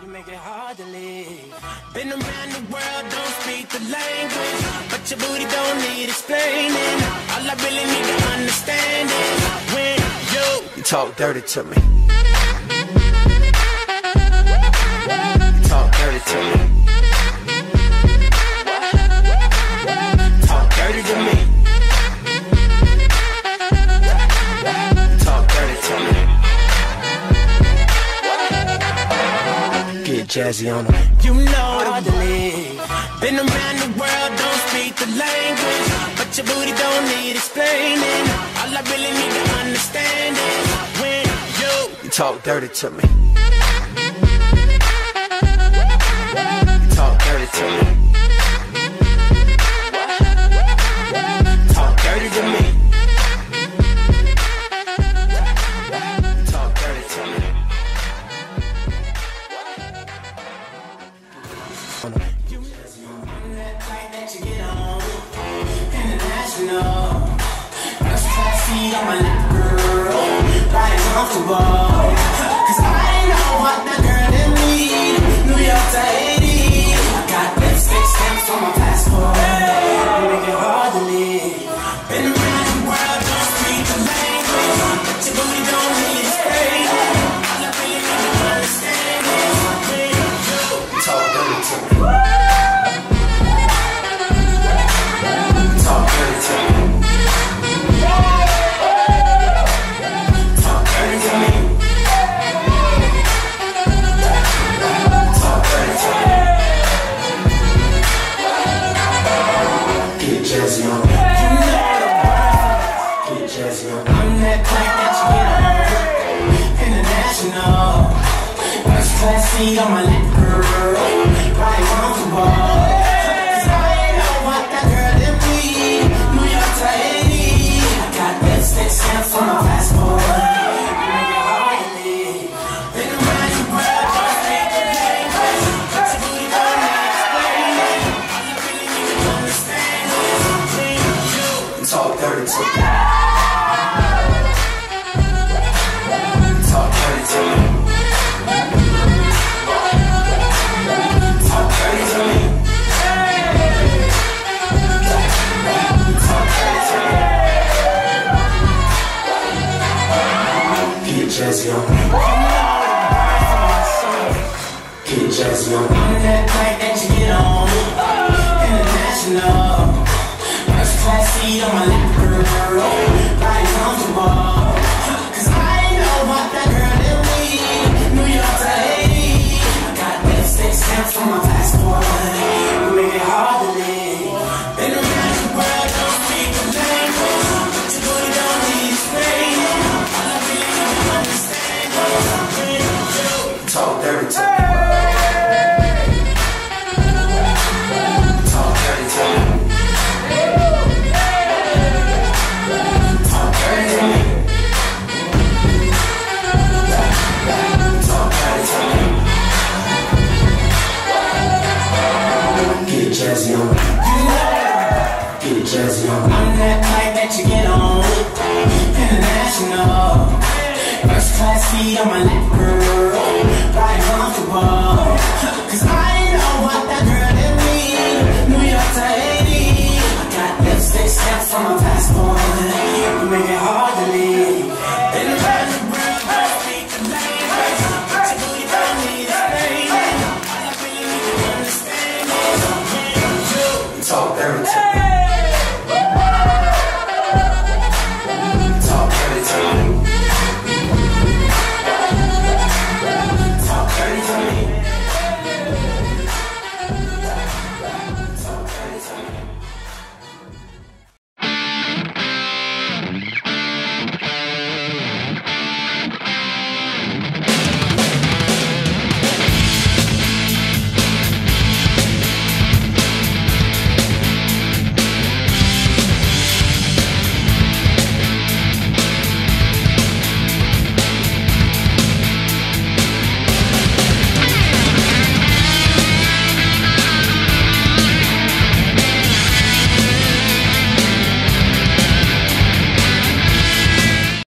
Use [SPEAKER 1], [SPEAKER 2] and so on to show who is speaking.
[SPEAKER 1] You make it hard to leave. Been around the world, don't speak the language, but your booty don't need explaining. All I really need to understand is when you talk dirty to me. You talk dirty to me. Talk dirty to me. Talk dirty to me. Get jazzy on them. You know how to live. Been around the world, don't speak the language, but your booty don't need explaining. All I really need to understand is when you talk dirty to me. You talk dirty to me. Talk dirty to me. Talk dirty to me. International, first class seat on my lap, girl, right comfortable. Cause I know what that girl in me, New York to Haiti. I got lipstick stamps on my passport. You make it hard to live. Been around the world, don't speak the language, but your booty don't need explaining. All I really need to understand is when you talk dirty to me. Talk dirty to me. Talk dirty to me. Talk dirty to me. Get jazzy on me. Get jazzy on me. I'm that type that you get on. International, first class seat on my lap, girl, right comfortable. Stamps on my passport. You make it hard to live. Been around the world, don't speak the language, but your booty don't need explaining. All I really need to understand is when you talk dirty to me. Talk dirty to me. Talk dirty to me. Talk dirty to me. Get jazzy on me. Get jazzy on me. I'm that type that you get on. International, first class seat on my lap, girl, right comfortable. Cause I know what that girl in me, New York to Haiti. I got lipstick stamps on my passport. You make it hard to live. Been around the world, don't speak the language, but your booty don't need explaining. All I really need to understand is when you talk dirty to me. Talk dirty to me. Talk dirty to me. Talk dirty to me. Get jazzy on me. Get jazzy on me. I'm that type that you get on. International, first class seat on my lap, girl, right comfortable. Cause I know what that girl in me, New York to Haiti. I got lipstick stamps on my passport.